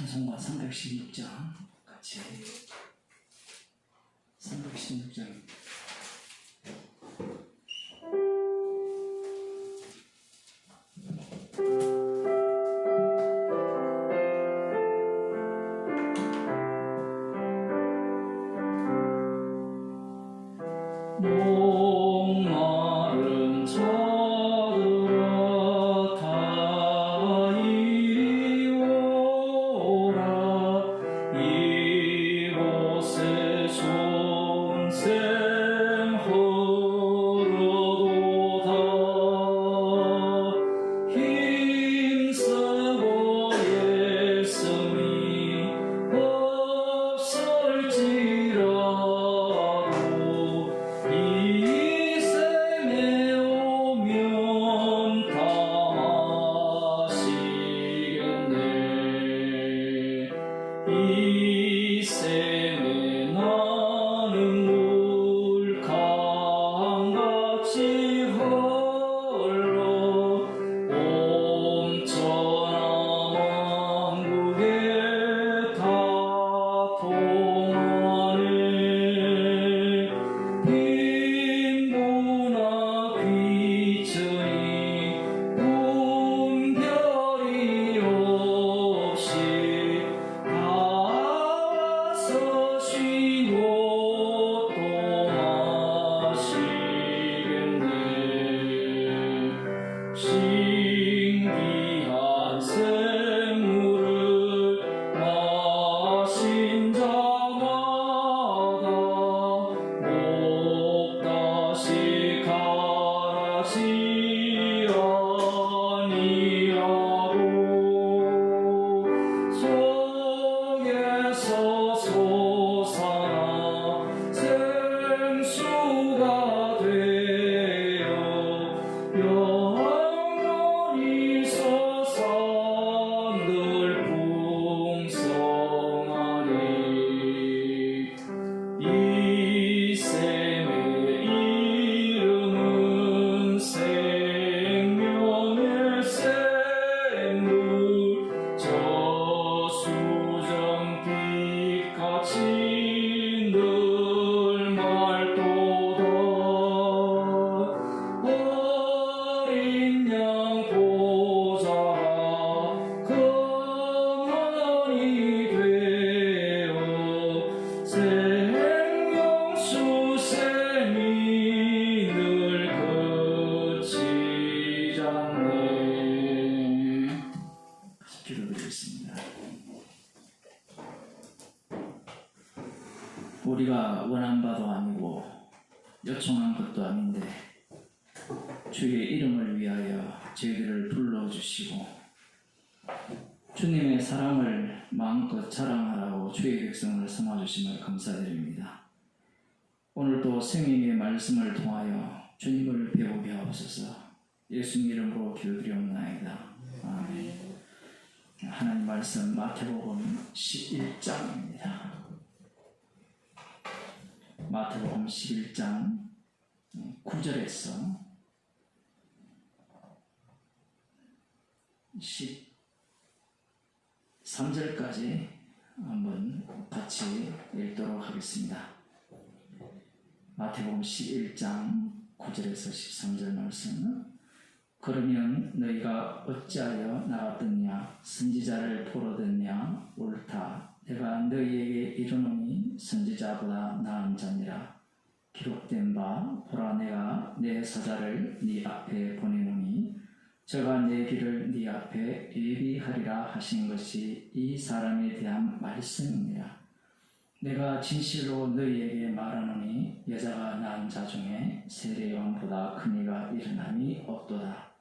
찬송가 316장 같이 316장 목마른 자들아 다 이리 오라 이곳에 손샘 흐르도다 힘쓰고 애씀이 없을지라도 이 셈에 오면 다 마시겠네. 이 셈에 나는 물강같이 흘러 온천한 왕국에 다 통하네. 빈부나 귀천이 분별이 없이 다 와서 쉬고 또 마시겠네. 신기한 샘물을 마신 자마다 목 다시 가라지 아니하고 속에서 솟아나 생수가 되어 영원히 서산들 풍성하니. 이 샘의 이름은 생명의 샘물 저수정빛같이 늘 맑도다. 어린 양 보자라 금원이 되어 생명수 샘이 늘 그치지 않네. 기도드리겠습니다. 우리가 원한 바도 아니고 요청한 것도 아닌데 주의 이름을 위하여 저희들을 불러주시고 주님의 사랑을 마음껏 자랑하라고 주의 백성을 삼아주심을 감사드립니다. 오늘도 생명의 말씀을 통하여 주님을 배우게 하옵소서. 예수님 이름으로 기도드리옵나이다. 아멘. 하나님 말씀 마태복음 11장입니다. 마태복음 11장 9절에서 13절까지 한번 같이 읽도록 하겠습니다. 마태복음 11장 9절에서 13절 말씀. 그러면 너희가 어찌하여 나갔더냐? 선지자를 보러 듣냐? 옳다. 내가 너희에게 이르노니 선지자보다 나은 자니라. 기록된 바 보라 내가 내 사자를 네 앞에 보내노니 저가 내 길을 네 앞에 예비하리라 하신 것이 이 사람에 대한 말씀이니라. 내가 진실로 너희에게 말하노니 여자가 낳은 자 중에 세례요한보다 큰 이가 일어남이 없도다.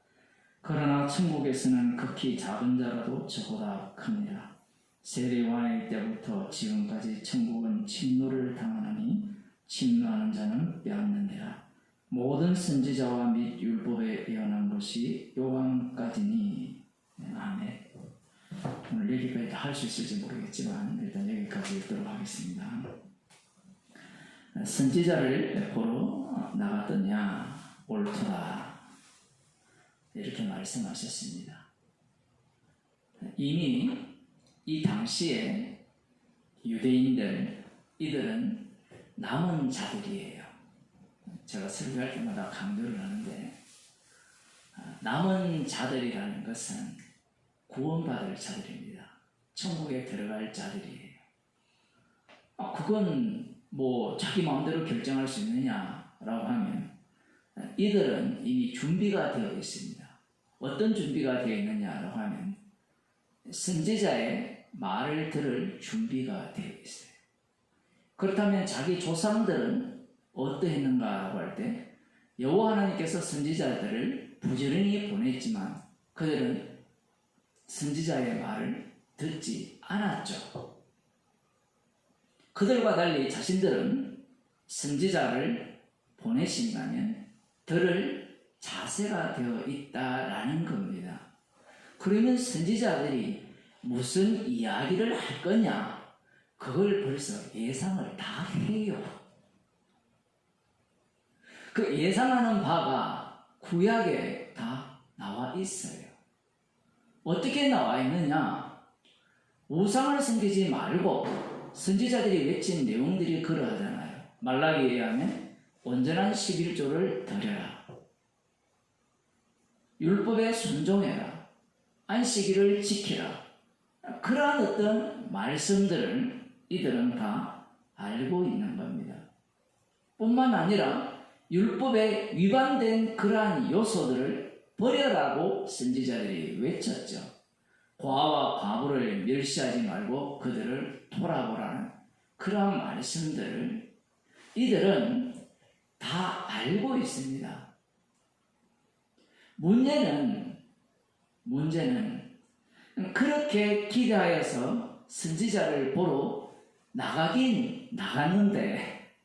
그러나 천국에서는 극히 작은 자라도 저보다 크니라. 세례요한의 때부터 지금까지 천국은 침노를 당하나니 침노하는 자는 빼앗느니라. 모든 선지자와 및 율법에 예언한 것이 요한까지니. 아멘. 오늘 여기까지 할 수 있을지 모르겠지만 일단 여기까지 읽도록 하겠습니다. 선지자를 보러 나갔더냐? 옳도다. 이렇게 말씀하셨습니다. 이미 이 당시에 유대인들, 이들은 남은 자들이에요. 제가 설교할 때마다 강조를 하는데, 남은 자들이라는 것은 구원받을 자들입니다. 천국에 들어갈 자들이에요. 그건 뭐 자기 마음대로 결정할 수 있느냐라고 하면, 이들은 이미 준비가 되어 있습니다. 어떤 준비가 되어 있느냐라고 하면, 선지자의 말을 들을 준비가 되어 있어요. 그렇다면 자기 조상들은 어떠했는가라고 할 때, 여호와 하나님께서 선지자들을 부지런히 보냈지만 그들은 선지자의 말을 듣지 않았죠. 그들과 달리 자신들은 선지자를 보내신다면 들을 자세가 되어 있다라는 겁니다. 그러면 선지자들이 무슨 이야기를 할 거냐, 그걸 벌써 예상을 다 해요. 그 예상하는 바가 구약에 다 나와 있어요. 어떻게 나와 있느냐? 우상을 섬기지 말고, 선지자들이 외친 내용들이 그러하잖아요. 말라기에 의하면 온전한 11조를 드려라, 율법에 순종해라, 안식일을 지키라. 그러한 어떤 말씀들을 이들은 다 알고 있는 겁니다. 뿐만 아니라 율법에 위반된 그러한 요소들을 버려라고 선지자들이 외쳤죠. 과와 과부를 멸시하지 말고 그들을 돌아보라는 그러한 말씀들을 이들은 다 알고 있습니다. 문제는 그렇게 기대하여서 선지자를 보러 나가긴 나갔는데,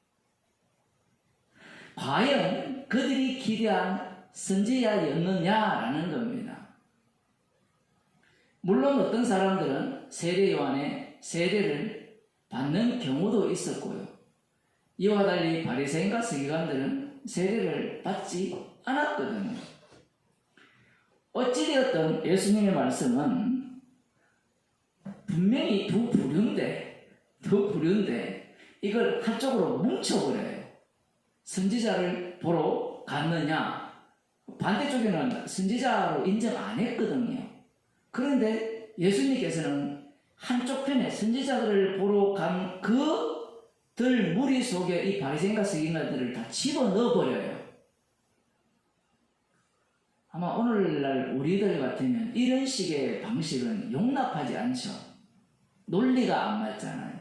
과연 그들이 기대한 선지자였느냐라는 겁니다. 물론 어떤 사람들은 세례 요한의 세례를 받는 경우도 있었고요. 이와 달리 바리새인과 서기관들은 세례를 받지 않았거든요. 어찌되었든 예수님의 말씀은 분명히 두 부류인데 이걸 한쪽으로 뭉쳐버려요. 선지자를 보러 갔느냐, 반대쪽에는 선지자로 인정 안 했거든요. 그런데 예수님께서는 한쪽 편에 선지자들을 보러 간 그들 무리 속에 이 바리새인과 서기관들을 다 집어넣어 버려요. 아마 오늘날 우리들 같으면 이런 식의 방식은 용납하지 않죠. 논리가 안 맞잖아요.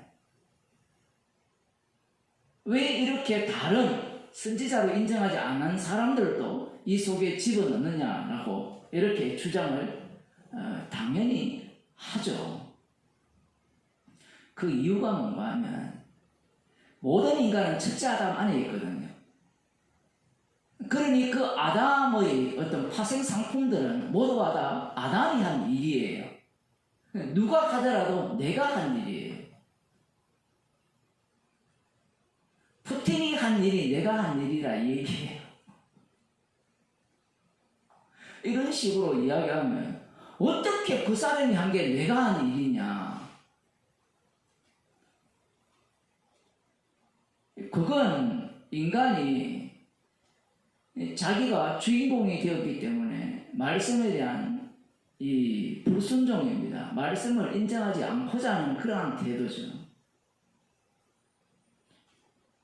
왜 이렇게 다른 선지자로 인정하지 않은 사람들도 이 속에 집어넣느냐라고 이렇게 주장을 당연히 하죠. 그 이유가 뭔가 하면 모든 인간은 첫째 아담 안에 있거든요. 그러니 그 아담의 어떤 파생 상품들은 모두가 다 아담이 한 일이에요. 누가 하더라도 내가 한 일이에요. 푸틴이 한 일이 내가 한 일이라 이 얘기예요. 이런 식으로 이야기하면 어떻게 그 사람이 한 게 내가 한 일이냐. 그건 인간이 자기가 주인공이 되었기 때문에 말씀에 대한 이 불순종입니다. 말씀을 인정하지 않고자 하는 그러한 태도죠.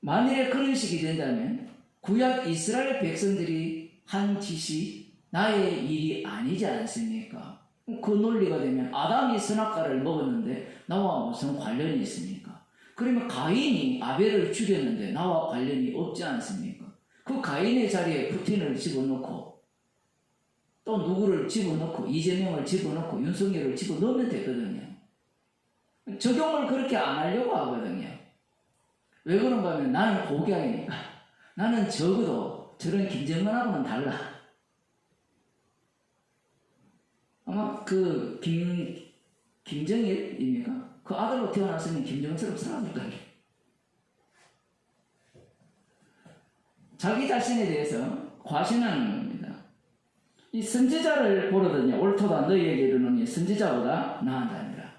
만일에 그런 식이 된다면 구약 이스라엘 백성들이 한 짓이 나의 일이 아니지 않습니까? 그 논리가 되면 아담이 선악과를 먹었는데 나와 무슨 관련이 있습니까? 그러면 가인이 아벨을 죽였는데 나와 관련이 없지 않습니까? 그 가인의 자리에 푸틴을 집어넣고 또 누구를 집어넣고 이재명을 집어넣고 윤석열을 집어넣으면 되거든요. 적용을 그렇게 안 하려고 하거든요. 왜 그런가 하면 나는 고객이니까. 나는 적어도 저런 김정은하고는 달라. 아마 그 김정일입니까? 그 아들로 태어났으면 김정은처럼 살아줄 거예요. 자기 자신에 대해서 과신하는 겁니다. 이 선지자를 보려더니 옳도다 너희에게 이르노니 선지자보다 나은 자니라.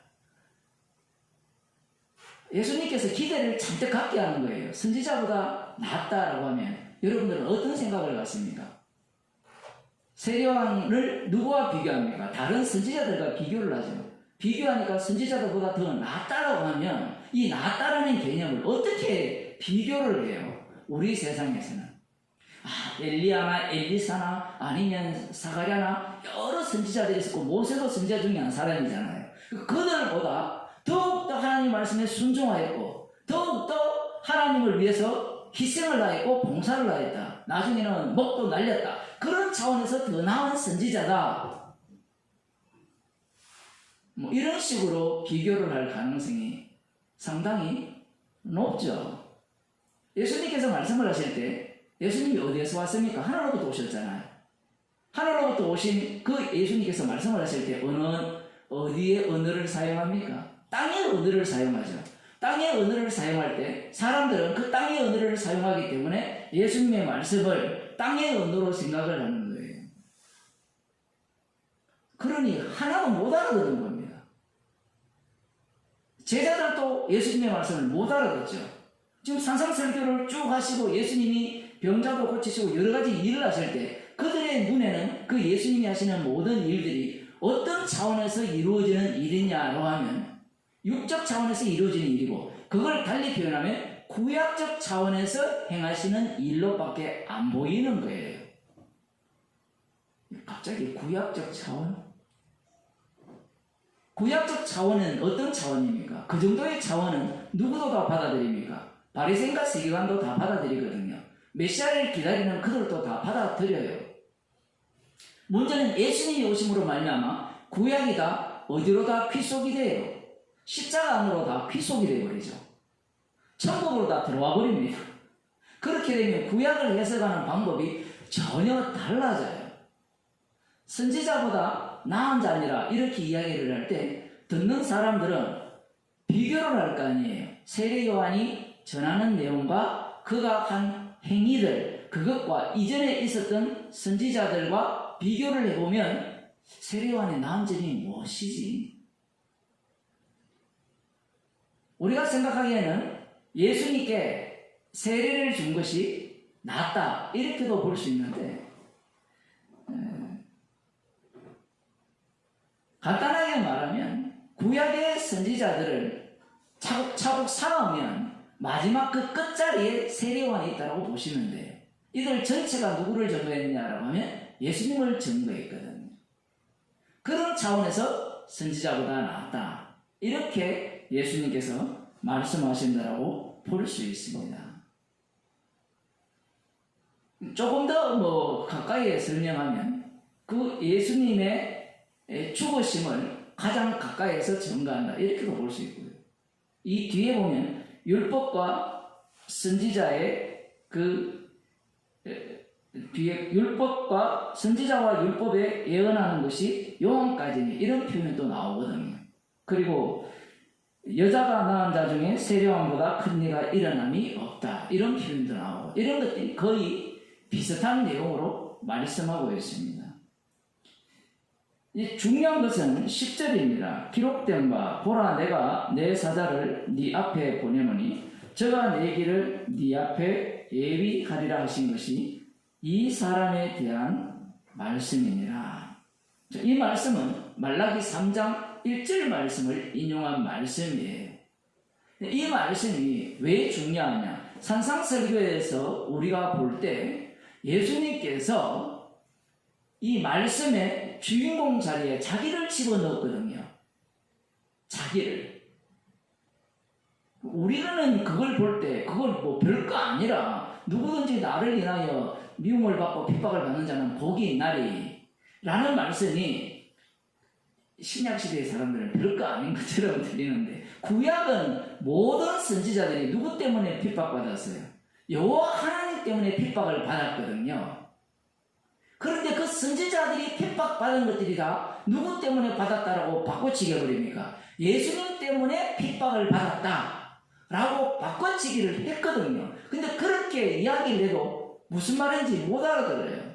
예수님께서 기대를 잔뜩 갖게 하는 거예요. 선지자보다 낫다라고 하면 여러분들은 어떤 생각을 갖습니까? 세례요한을 누구와 비교합니까? 다른 선지자들과 비교를 하죠. 비교하니까 선지자들보다 더 낫다라고 하면 이 낫다라는 개념을 어떻게 비교를 해요? 우리 세상에서는 엘리야나 엘리사나 아니면 사가랴나 여러 선지자들이 있었고 모세도 선지자 중에 한 사람이잖아요. 그들보다 더욱더 하나님 말씀에 순종하였고 더욱더 하나님을 위해서 희생을 다했고 봉사를 다했다. 나중에는 목도 날렸다. 그런 차원에서 더 나은 선지자다. 뭐 이런 식으로 비교를 할 가능성이 상당히 높죠. 예수님께서 말씀을 하실 때 예수님이 어디에서 왔습니까? 하늘로부터 오셨잖아요. 하늘로부터 오신 그 예수님께서 말씀을 하실 때 어디에 언어를 사용합니까? 땅의 언어를 사용하죠. 땅의 언어를 사용할 때 사람들은 그 땅의 언어를 사용하기 때문에 예수님의 말씀을 땅의 언어로 생각을 하는 거예요. 그러니 하나도 못 알아듣는 겁니다. 제자들도 예수님의 말씀을 못 알아듣죠. 지금 산상설교를 쭉 하시고 예수님이 병자도 고치시고 여러 가지 일을 하실 때 그들의 눈에는 그 예수님이 하시는 모든 일들이 어떤 차원에서 이루어지는 일이냐고 하면 육적 차원에서 이루어지는 일이고 그걸 달리 표현하면 구약적 차원에서 행하시는 일로밖에 안 보이는 거예요. 갑자기 구약적 차원? 구약적 차원은 어떤 차원입니까? 그 정도의 차원은 누구도 다 받아들입니까? 바리새인과 세계관도 다 받아들이거든요. 메시아를 기다리는 그들도 다 받아들여요. 문제는 예수님이 오심으로 말미암아 구약이 다 어디로 다 귀속이 돼요. 십자가 안으로 다 귀속이 되어버리죠. 천국으로 다 들어와 버립니다. 그렇게 되면 구약을 해석하는 방법이 전혀 달라져요. 선지자보다 나은 자니라 이렇게 이야기를 할 때 듣는 사람들은 비교를 할 거 아니에요. 세례 요한이 전하는 내용과 그가 한 행위들, 그것과 이전에 있었던 선지자들과 비교를 해보면 세례 요한의 나은 점이 무엇이지? 우리가 생각하기에는 예수님께 세례를 준 것이 낫다 이렇게도 볼 수 있는데 간단하게 말하면 구약의 선지자들을 차곡차곡 쌓으면 마지막 그 끝자리에 세례 요한이 있다고 보시면 돼요. 이들 전체가 누구를 증거했느냐라고 하면 예수님을 증거했거든요. 그런 차원에서 선지자보다 낫다 이렇게 예수님께서 말씀하신다라고 볼 수 있습니다. 조금 더 가까이에 설명하면 그 예수님의 죽으심을 가장 가까이에서 증거한다 이렇게도 볼 수 있고요. 이 뒤에 보면 율법과 선지자의 뒤에 율법과 선지자와 율법에 예언하는 것이 요한까지니 이런 표현이 또 나오거든요. 그리고 여자가 낳은 자 중에 세례 요한보다 큰 이가 일어남이 없다 이런 표현도 나오고 이런 것들이 거의 비슷한 내용으로 말씀하고 있습니다. 이 중요한 것은 10절입니다. 기록된 바 보라 내가 내 사자를 네 앞에 보내노니 저가 내 길을 네 앞에 예비하리라 하신 것이 이 사람에 대한 말씀이니라. 이 말씀은 말라기 3장 1절 말씀을 인용한 말씀이에요. 이 말씀이 왜 중요하냐? 산상설교에서 우리가 볼 때 예수님께서 이 말씀의 주인공 자리에 자기를 집어넣었거든요. 자기를. 우리는 그걸 볼 때 그걸 별거 아니라 누구든지 나를 인하여 미움을 받고 핍박을 받는 자는 복이 있나리 라는 말씀이 신약시대의 사람들은 별거 아닌 것처럼 들리는데 구약은 모든 선지자들이 누구 때문에 핍박받았어요? 여호와 하나님 때문에 핍박을 받았거든요. 그런데 그 선지자들이 핍박받은 것들이 다 누구 때문에 받았다라고 바꿔치기 해버립니까? 예수님 때문에 핍박을 받았다 라고 바꿔치기를 했거든요. 근데 그렇게 이야기를 해도 무슨 말인지 못 알아들어요.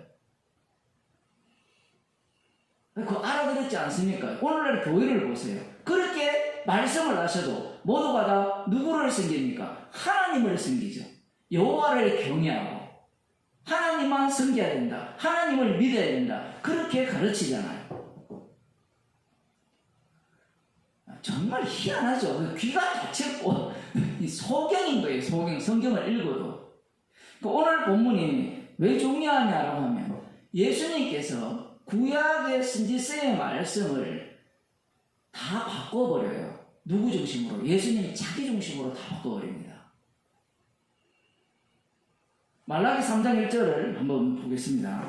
그거 알아들었지 않습니까? 오늘날 교회를 보세요. 그렇게 말씀을 하셔도 모두가 다 누구를 섬깁니까? 하나님을 섬기죠. 여호와를 경외하고 하나님만 섬겨야 된다. 하나님을 믿어야 된다. 그렇게 가르치잖아요. 정말 희한하죠. 귀가 다쳤고 소경인 거예요. 소경. 성경을 읽어도. 오늘 본문이 왜 중요하냐라고 하면 예수님께서 구약의 선지서의 말씀을 다 바꿔버려요. 누구 중심으로? 예수님이 자기 중심으로 다 바꿔버립니다. 말라기 3장 1절을 한번 보겠습니다.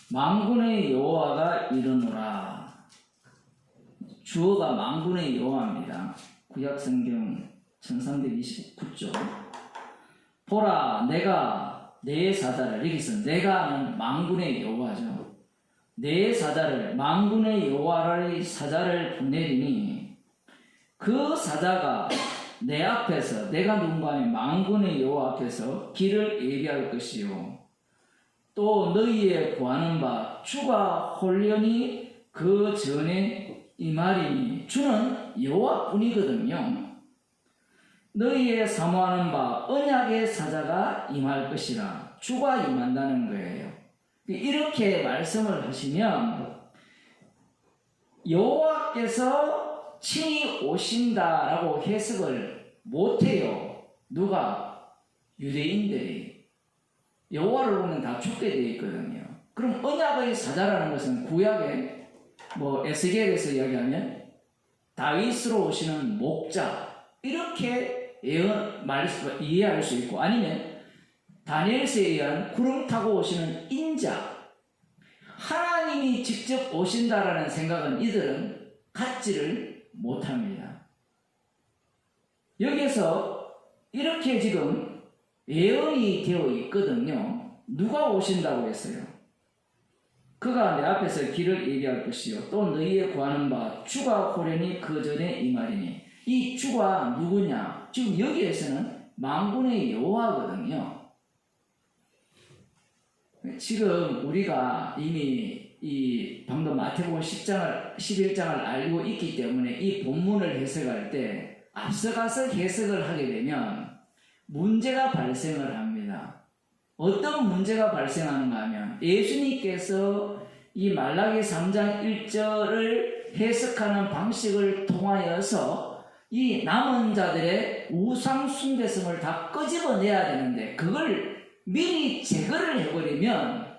만군의 여호와가 이르노라. 주어가 만군의 여호와입니다. 구약성경 1329쪽. 보라, 내가 내 사자를, 여기서 내가는 만군의 여호와죠. 내 사자를, 만군의 여호와의 사자를 보내리니 그 사자가 내 앞에서, 내가 누군가 하면 만군의 여호와 앞에서 길을 예비할 것이요, 또 너희의 구하는 바 주가 홀련히 그 전에 임하리니, 주는 여호와뿐이거든요. 너희의 사모하는 바 언약의 사자가 임할 것이라. 주가 임한다는 거예요. 이렇게 말씀을 하시면 여호와께서 친히 오신다라고 해석을 못해요. 누가? 유대인들이. 여호와를 보면 다 죽게 되어 있거든요. 그럼 언약의 사자라는 것은 구약에 에스겔에서 이야기하면 다윗으로 오시는 목자, 이렇게 이해할 수 있고, 아니면 다니엘서에 의한 구름 타고 오시는 인자, 하나님이 직접 오신다라는 생각은 이들은 갖지를 못합니다. 여기서 이렇게 지금 예언이 되어 있거든요. 누가 오신다고 했어요? 그가 내 앞에서 길을 예비할 것이요, 또 너희의 구하는 바 주가 홀연히 그 전에 임하리니. 이 주가 누구냐? 지금 여기에서는 만군의 여호와거든요. 지금 우리가 이미 방금 마태복음 11장을 알고 있기 때문에 이 본문을 해석할 때 앞서가서 해석을 하게 되면 문제가 발생을 합니다. 어떤 문제가 발생하는가 하면, 예수님께서 이 말라기 3장 1절을 해석하는 방식을 통하여서 이 남은 자들의 우상 숭배성을 다 끄집어내야 되는데, 그걸 미리 제거를 해버리면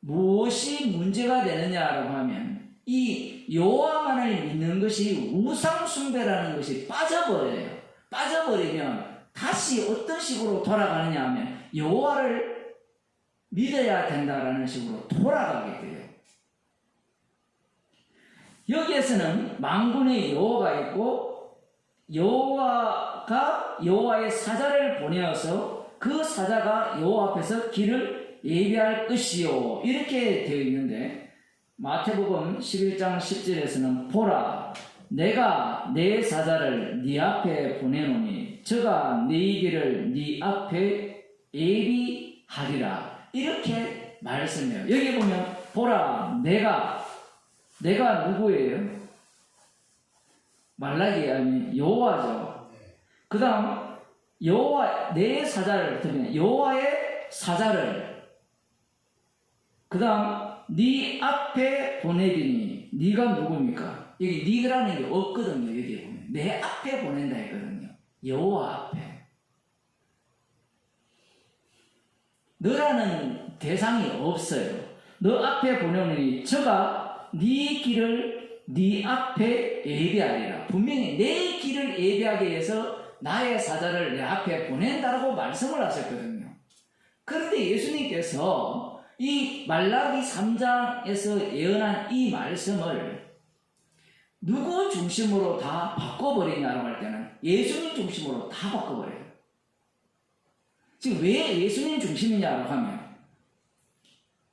무엇이 문제가 되느냐라고 하면, 이 여호와만을 믿는 것이 우상 숭배라는 것이 빠져버려요. 빠져버리면 다시 어떤 식으로 돌아가느냐 하면 여호와를 믿어야 된다라는 식으로 돌아가게 돼요. 여기에서는 만군의 여호와가 있고, 여호와가 여호와의 사자를 보내어서 그 사자가 여호와 앞에서 길을 예비할 것이요, 이렇게 되어 있는데, 마태복음 11장 10절에서는 보라, 내가 내 사자를 네 앞에 보내노니 저가 네 길을 네 앞에 예비하리라, 이렇게 말씀해요. 여기 보면 보라, 내가 누구예요? 말라기 아니 여호와죠. 그 다음 여호와 내 사자를 들으면 여호와의 사자를, 그 다음 네 앞에 보내리니, 네가 누굽니까? 여기 네라는 게 없거든요. 여기 보면 내 앞에 보낸다 했거든요. 여호와 앞에. 너라는 대상이 없어요. 너 앞에 보내오니 저가 네 길을 네 앞에 예비하리라. 분명히 내 길을 예비하기 위해서 나의 사자를 내 앞에 보낸다라고 말씀을 하셨거든요. 그런데 예수님께서 이 말라기 3장에서 예언한 이 말씀을 누구 중심으로 다 바꿔버리냐라고 할 때는 예수님 중심으로 다 바꿔버려요. 지금 왜 예수님 중심이냐라고 하면,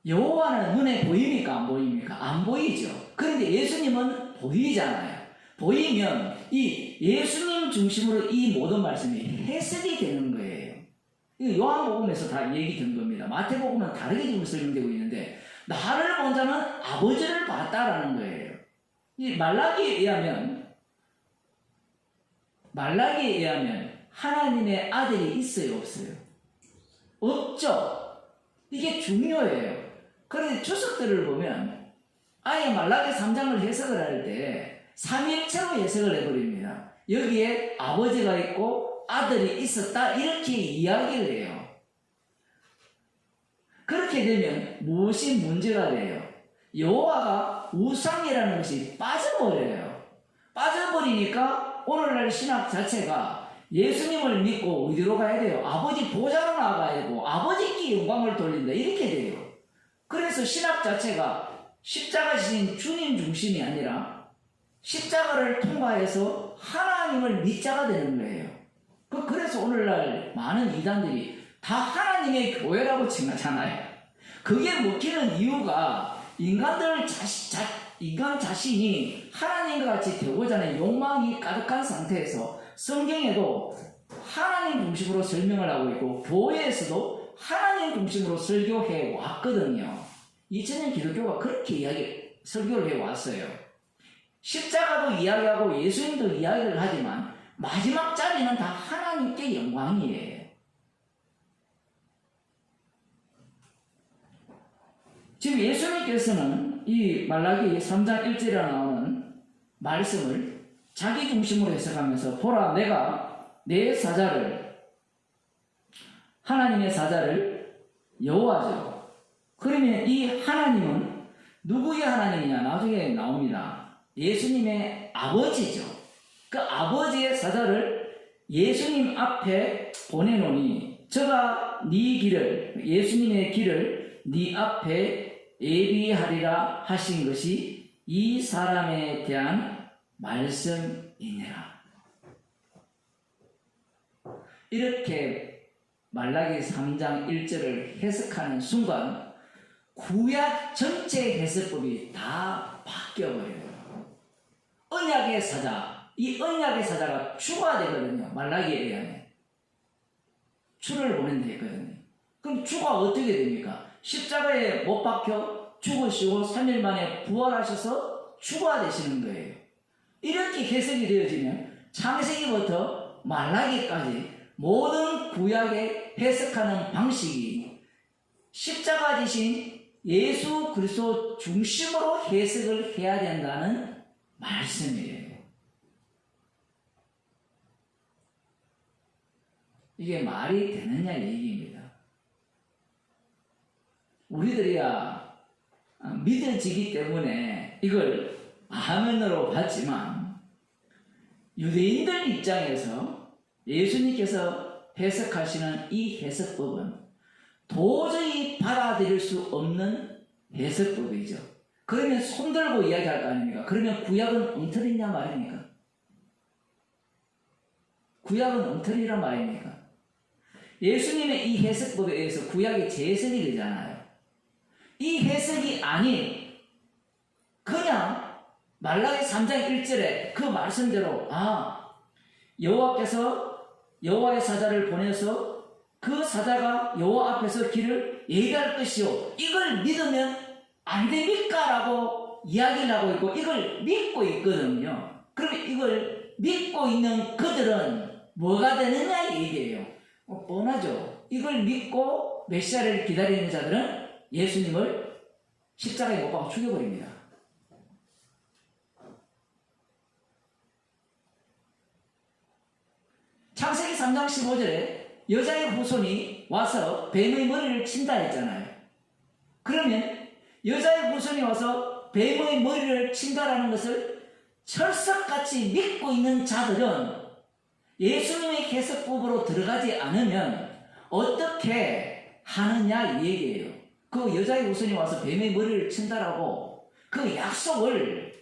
여호와는 눈에 보입니까? 안 보입니까? 안 보이죠. 그런데 예수님은 보이잖아요. 보이면 이 예수님 중심으로 이 모든 말씀이 해석이 되는 거예요. 이거 요한복음에서 다 얘기된 겁니다. 마태복음은 다르게 지금 설명되고 있는데 나를 본 자는 아버지를 봤다라는 거예요. 이 말라기에 의하면 하나님의 아들이 있어요, 없어요? 없죠. 이게 중요해요. 그런데 주석들을 보면 아예 말라기 3장을 해석을 할 때 삼위일체로 해석을 해버립니다. 여기에 아버지가 있고 아들이 있었다 이렇게 이야기를 해요. 그렇게 되면 무엇이 문제가 돼요? 여호와가 우상이라는 것이 빠져버려요. 빠져버리니까 오늘날 신학 자체가 예수님을 믿고 어디로 가야 돼요? 아버지 보좌로 나가야 되고 아버지께 영광을 돌린다 이렇게 돼요. 그래서 신학 자체가 십자가 지신 주님 중심이 아니라 십자가를 통과해서 하나님을 믿자가 되는 거예요. 그래서 오늘날 많은 이단들이 다 하나님의 교회라고 칭하잖아요. 그게 먹히는 이유가 인간 자신이 하나님과 같이 되고자 하는 욕망이 가득한 상태에서 성경에도 하나님 중심으로 설명을 하고 있고 교회에서도 하나님 중심으로 설교해 왔거든요. 2000년 기독교가 그렇게 설교를 해 왔어요. 십자가도 이야기하고 예수님도 이야기를 하지만 마지막 자리는 다 하나님께 영광이에요. 지금 예수님께서는 이 말라기 3장 1절에 나오는 말씀을 자기 중심으로 해석하면서 보라 내가 내 사자를 하나님의 사자를 여호와죠. 그러면 이 하나님은 누구의 하나님이냐 나중에 나옵니다. 예수님의 아버지죠. 그 아버지의 사자를 예수님 앞에 보내노니 저가 네 길을 예수님의 길을 네 앞에 예비하리라 하신 것이 이 사람에 대한 말씀이니라. 이렇게 말라기 3장 1절을 해석하는 순간 구약 전체 해석법이 다 바뀌어버려요. 언약의 사자, 이 언약의 사자가 주가 되거든요. 말라기에 의하면 주를 보낸다 했거든요. 그럼 주가 어떻게 됩니까? 십자가에 못 박혀 죽으시고 3일 만에 부활하셔서 주가 되시는 거예요. 이렇게 해석이 되어지면 창세기부터 말라기까지 모든 구약에 해석하는 방식이 십자가 지신 예수 그리스도 중심으로 해석을 해야 된다는 말씀이에요. 이게 말이 되느냐 얘기입니다. 우리들이야 믿어지기 때문에 이걸 아멘으로 봤지만 유대인들 입장에서 예수님께서 해석하시는 이 해석법은 도저히 받아들일 수 없는 해석법이죠. 그러면 손들고 이야기할 거 아닙니까? 그러면 구약은 엉터리냐 말입니까? 구약은 엉터리란 말입니까? 예수님의 이 해석법에 의해서 구약이 재해석이 되잖아요. 이 해석이 아닌 그냥 말라기 3장 1절에 그 말씀대로 여호와께서 여호와의 사자를 보내서 그 사자가 여호와 앞에서 길을 예비할 것이요 이걸 믿으면 안 됩니까? 라고 이야기를 하고 있고 이걸 믿고 있거든요. 그럼 이걸 믿고 있는 그들은 뭐가 되느냐 얘기예요. 뻔하죠. 이걸 믿고 메시아를 기다리는 자들은 예수님을 십자가에 못 박아 죽여버립니다. 창세기 3장 15절에 여자의 후손이 와서 뱀의 머리를 친다 했잖아요. 그러면 여자의 후손이 와서 뱀의 머리를 친다라는 것을 철석같이 믿고 있는 자들은 예수님의 해석법으로 들어가지 않으면 어떻게 하느냐 이 얘기예요. 그 여자의 후손이 와서 뱀의 머리를 친다라고 그 약속을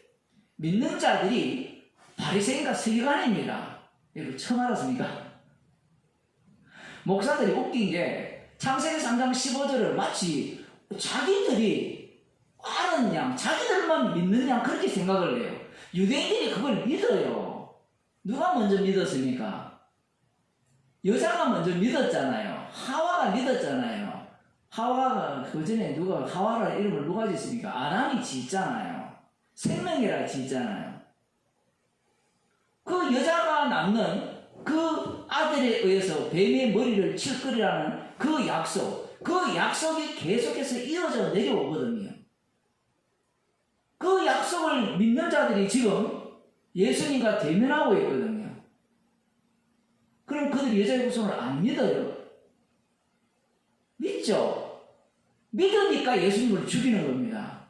믿는 자들이 바리새인과 서기관입니다. 여러분 처음 알았습니까? 목사들이 웃긴 게 창세기 3장 15절을 마치 자기들이 아는 양, 자기들만 믿는 양 그렇게 생각을 해요. 유대인들이 그걸 믿어요. 누가 먼저 믿었습니까? 여자가 먼저 믿었잖아요. 하와가 믿었잖아요. 하와가 그 전에 누가 하와라 이름을 누가 짓습니까? 아담이 짓잖아요. 생명이라 짓잖아요. 그 여자가 낳는 그 아들에 의해서 뱀의 머리를 칠 거리라는 그 약속이 계속해서 이어져 내려오거든요. 그 약속을 믿는 자들이 지금 예수님과 대면하고 있거든요. 그럼 그들이 여자의 후손을 안 믿어요? 믿죠? 믿으니까 예수님을 죽이는 겁니다.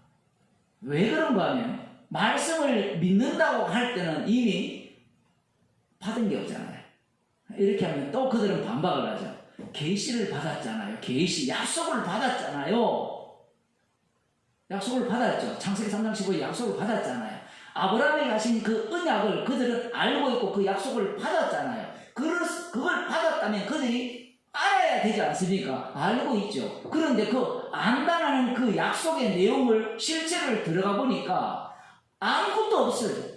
왜 그런가 하면 말씀을 믿는다고 할 때는 이미 받은 게 없잖아요. 이렇게 하면 또 그들은 반박을 하죠. 계시를 받았잖아요. 계시, 약속을 받았잖아요. 약속을 받았죠. 창세기 3장 15에 약속을 받았잖아요. 아브라함에게 하신 그 언약을 그들은 알고 있고 그 약속을 받았잖아요. 그걸 받았다면 그들이 알아야 되지 않습니까? 알고 있죠. 그런데 그 안다는 그 약속의 내용을 실체를 들어가 보니까 아무것도 없어요.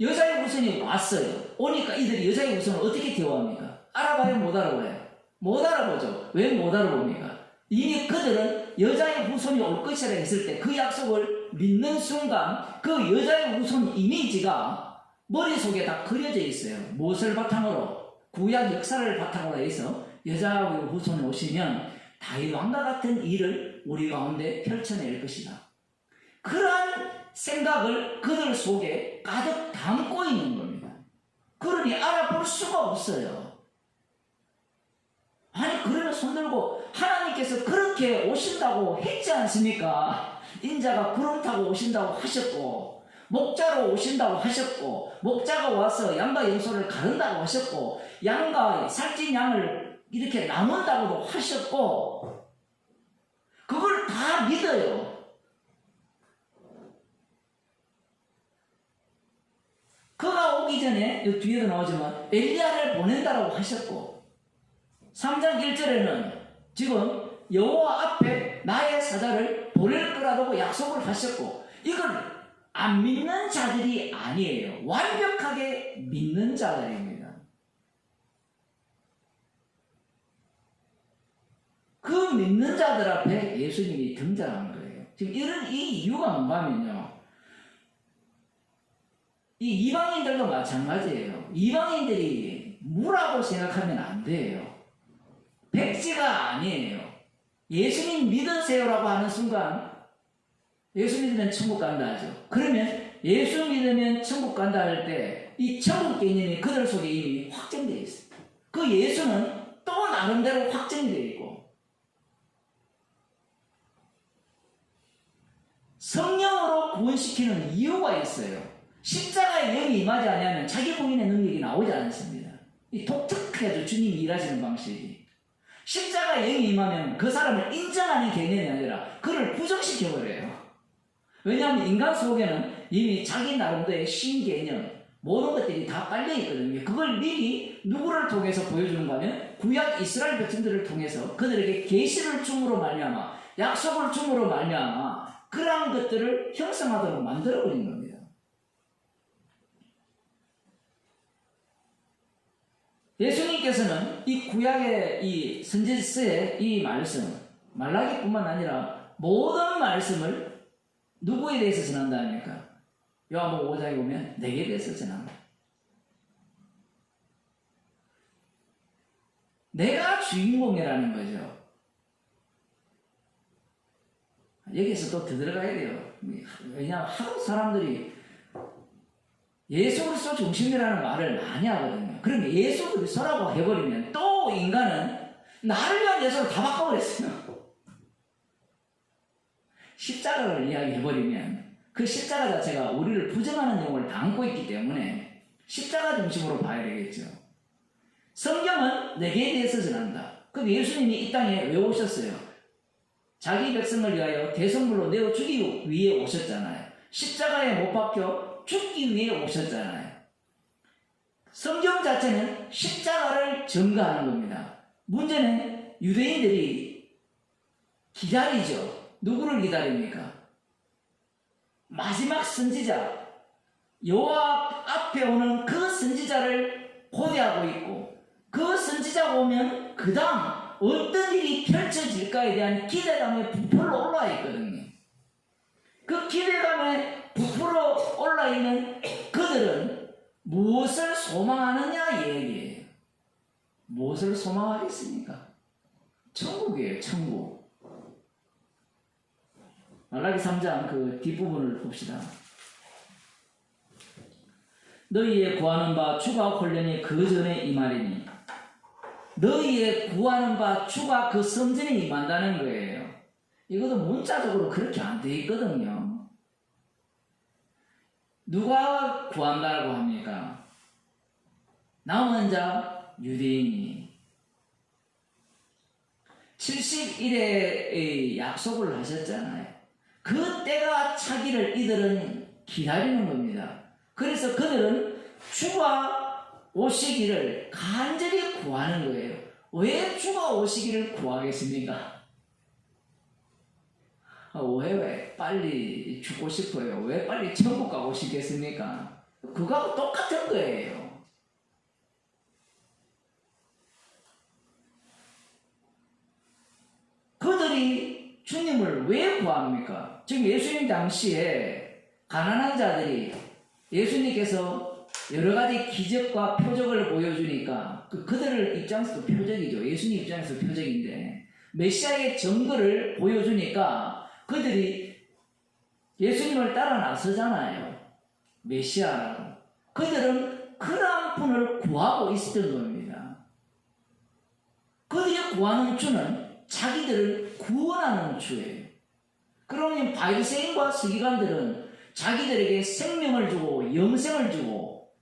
여자의 후손이 왔어요. 오니까 이들이 여자의 후손을 어떻게 대우합니까? 알아봐요? 못 알아봐요? 못 알아보죠. 왜 못 알아봅니까? 이미 그들은 여자의 후손이 올 것이라 했을 때 그 약속을 믿는 순간 그 여자의 후손 이미지가 머릿속에 다 그려져 있어요. 무엇을 바탕으로? 구약 역사를 바탕으로 해서 여자의 후손이 오시면 다윗 왕과 같은 일을 우리 가운데 펼쳐낼 것이다. 그러한 생각을 그들 속에 가득 담고 있는 겁니다. 그러니 알아볼 수가 없어요. 아니 그러면 손들고 하나님께서 그렇게 오신다고 했지 않습니까? 인자가 구름 타고 오신다고 하셨고 목자로 오신다고 하셨고 목자가 와서 양과 염소를 가른다고 하셨고 양과 살찐 양을 이렇게 나눈다고도 하셨고 그걸 다 믿어요. 그가 오기 전에 뒤에도 나오지만 엘리야를 보낸다라고 하셨고 3장 1절에는 지금 여호와 앞에 나의 사자를 보낼 거라고 약속을 하셨고 이걸 안 믿는 자들이 아니에요. 완벽하게 믿는 자들입니다. 그 믿는 자들 앞에 예수님이 등장한 거예요. 지금 이 이유가 뭔가 하면요. 이 이방인들도 마찬가지예요. 이방인들이 무라고 생각하면 안 돼요. 백지가 아니에요. 예수님 믿으세요라고 하는 순간 예수 믿으면 천국 간다 하죠. 그러면 예수 믿으면 천국 간다 할 때 이 천국 개념이 그들 속에 이미 확정되어 있어요. 그 예수는 또 나름대로 확정되어 있고 성령으로 구원시키는 이유가 있어요. 십자가의 영이 임하지 아니하면 자기 부인의 능력이 나오지 않습니다. 이 독특해도 주님이 일하시는 방식이. 십자가의 영이 임하면 그 사람을 인정하는 개념이 아니라 그를 부정시켜버려요. 왜냐하면 인간 속에는 이미 자기 나름대로의 신개념, 모든 것들이 다 깔려있거든요. 그걸 미리 누구를 통해서 보여주는가 하면 구약 이스라엘 백성들을 통해서 그들에게 계시를 줌으로 말미암아 약속을 줌으로 말미암아 그러한 것들을 형성하도록 만들어버린 겁니다. 예수님께서는 이 구약의 이 선지서의 이 말씀, 말라기뿐만 아니라 모든 말씀을 누구에 대해서 전한다 합니까? 요한복음 5장에 보면 내게 대해서 전한다. 내가 주인공이라는 거죠. 여기서 또 더 들어가야 돼요. 왜냐하면 하도 사람들이 예수 그리스도 중심이라는 말을 많이 하거든요. 그러면 예수 그리스도라고 해버리면 또 인간은 나를 위한 예수를 다 바꿔버렸어요. 십자가를 이야기해버리면 그 십자가 자체가 우리를 부정하는 내용을 담고 있기 때문에 십자가 중심으로 봐야 되겠죠. 성경은 내게 대해서 전한다. 그럼 예수님이 이 땅에 왜 오셨어요? 자기 백성을 위하여 대성물로 내어 주기 위해 오셨잖아요. 십자가에 못 박혀 죽기 위해 오셨잖아요. 성경 자체는 십자가를 전가하는 겁니다. 문제는 유대인들이 기다리죠. 누구를 기다립니까? 마지막 선지자 여호와 앞에 오는 그 선지자를 고대하고 있고, 그 선지자가 오면 그 다음 어떤 일이 펼쳐질까에 대한 기대감에 부풀어 올라 있거든요. 그 기대감에 부풀어 올라 있는 그들은 무엇을 소망하느냐 얘기예요. 무엇을 소망하겠습니까? 천국이에요, 천국. 말라기 3장 그 뒷부분을 봅시다. 너희의 구하는 바 주가 혼련히 그 전에 임하리니, 너희의 구하는 바 주가 그 성전에 임한다는 거예요. 이것도 문자적으로 그렇게 안 돼 있거든요. 누가 구한다고 합니까? 남은 자 유대인이 70일의 약속을 하셨잖아요. 그 때가 차기를 이들은 기다리는 겁니다. 그래서 그들은 주가 오시기를 간절히 구하는 거예요. 왜 주가 오시기를 구하겠습니까? 왜 빨리 죽고 싶어요? 왜 빨리 천국 가고 싶겠습니까? 그거하고 똑같은 거예요. 그들이 주님을 왜 구합니까? 지금 예수님 당시에 가난한 자들이 예수님께서 여러 가지 기적과 표적을 보여주니까 그들 입장에서도 표적이죠. 예수님 입장에서 표적인데 메시아의 증거를 보여주니까 그들이 예수님을 따라 나서잖아요. 메시아라고. 그들은 그러한 분을 구하고 있었던 겁니다. 그들이 구하는 주는 자기들을 구원하는 주예요. 그러면 바리새인과 서기관들은 자기들에게 생명을 주고 영생을 주고,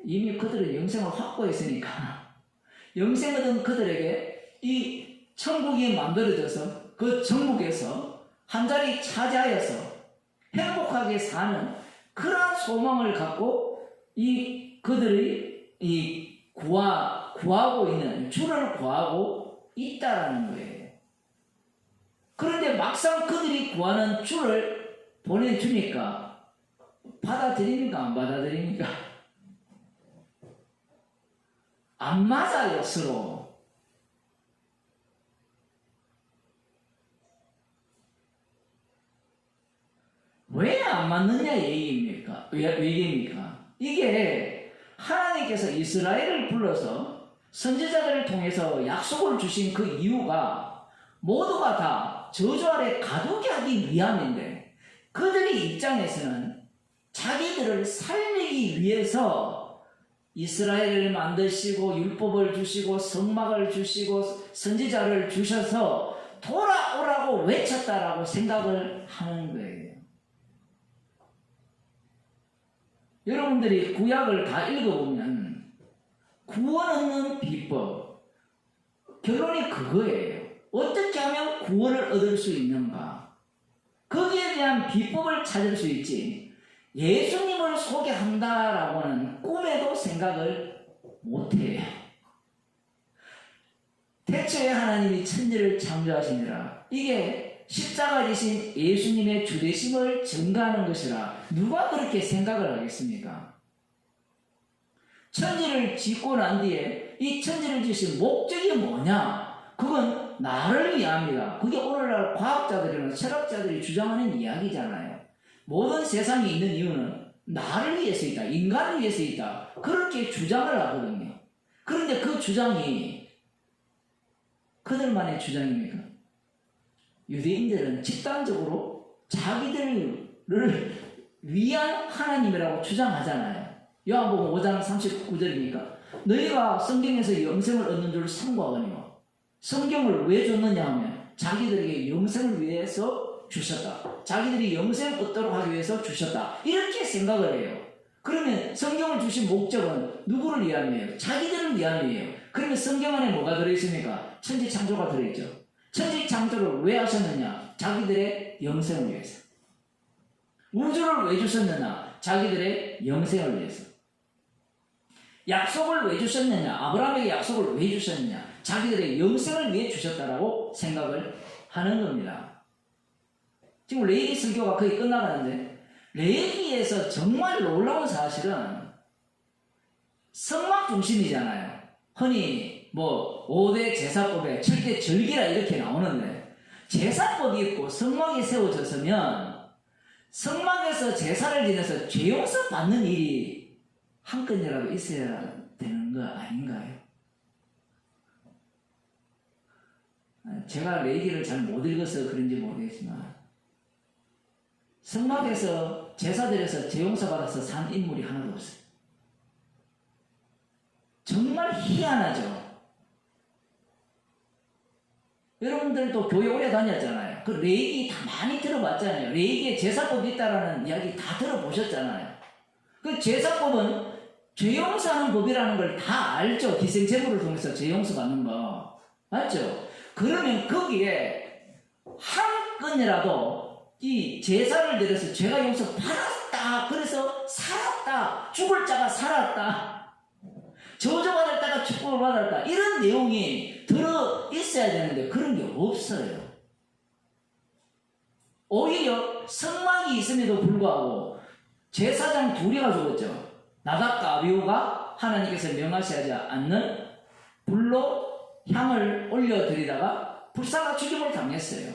이미 그들은 영생을 확보했으니까 영생 얻은 그들에게 이 천국이 만들어져서 그 천국에서 한 자리 차지하여서 행복하게 사는 그러한 소망을 갖고 그들이 구하고 있는 주를 구하고 있다라는 거예요. 그런데 막상 그들이 구하는 주를 보내주니까 받아들입니까? 안 받아들입니까? 안 맞아요, 서로. 왜 안 맞느냐 얘기입니까? 얘기입니까? 이게 하나님께서 이스라엘을 불러서 선지자들을 통해서 약속을 주신 그 이유가 모두가 다 저주 아래 가두게 하기 위함인데, 그들의 입장에서는 자기들을 살리기 위해서 이스라엘을 만드시고 율법을 주시고 성막을 주시고 선지자를 주셔서 돌아오라고 외쳤다라고 생각을 하는 거예요. 여러분들이 구약을 다 읽어보면 구원 얻는 비법, 결론이 그거예요. 어떻게 하면 구원을 얻을 수 있는가? 거기에 대한 비법을 찾을 수 있지, 예수님을 소개한다라고는 꿈에도 생각을 못해요. 태초에 하나님이 천지를 창조하시니라, 이게 십자가 지신 예수님의 주되심을 증거하는 것이라 누가 그렇게 생각을 하겠습니까? 천지를 짓고 난 뒤에 이 천지를 지신 목적이 뭐냐? 그건 나를 위함이다. 그게 오늘날 과학자들이나 철학자들이 주장하는 이야기잖아요. 모든 세상에 있는 이유는 나를 위해서 있다, 인간을 위해서 있다, 그렇게 주장을 하거든요. 그런데 그 주장이 그들만의 주장입니까? 유대인들은 집단적으로 자기들을 위한 하나님이라고 주장하잖아요. 요한복음 5장 39절이니까 너희가 성경에서 영생을 얻는 줄 삼고하거니와, 성경을 왜 줬느냐 하면 자기들에게 영생을 위해서 주셨다, 자기들이 영생 얻도록 하기 위해서 주셨다, 이렇게 생각을 해요. 그러면 성경을 주신 목적은 누구를 위함이에요? 자기들을 위함이에요. 그러면 성경 안에 뭐가 들어있습니까? 천지창조가 들어있죠. 천지창조를 왜 하셨느냐? 자기들의 영생을 위해서. 우주를 왜 주셨느냐? 자기들의 영생을 위해서. 약속을 왜 주셨느냐? 아브라함에게 약속을 왜 주셨느냐? 자기들의 영생을 위해 주셨다라고 생각을 하는 겁니다. 지금 레이기 설교가 거의 끝나가는데 레위기에서 정말 놀라운 사실은 성막 중심이잖아요. 흔히 뭐 5대 제사법에 7대 절기라 이렇게 나오는데, 제사법이 있고 성막이 세워졌으면 성막에서 제사를 지내서 죄용서 받는 일이 한 건이라도 있어야 되는 거 아닌가요? 제가 레위기를 잘 못 읽어서 그런지 모르겠지만 성막에서 제사드려서 죄용서 받아서 산 인물이 하나도 없어요. 정말 희한하죠. 여러분들도 교회 오래 다녔잖아요. 그 레위기 다 많이 들어봤잖아요. 레위기에 제사법이 있다라는 이야기 다 들어보셨잖아요. 그 제사법은 죄용서하는 법이라는 걸 다 알죠. 희생제물을 통해서 죄용서 받는 거 맞죠? 그러면 거기에 한 건이라도 이 제사를 드려서 죄가 용서 받았다, 그래서 살았다, 죽을 자가 살았다, 저주받았다가 축복을 받았다, 이런 내용이 들어 있어야 되는데 그런 게 없어요. 오히려 성막이 있음에도 불구하고 제사장 둘이가 죽었죠. 나답과 아비후가 하나님께서 명하시지 않는 불로 향을 올려드리다가 불사가 죽임을 당했어요.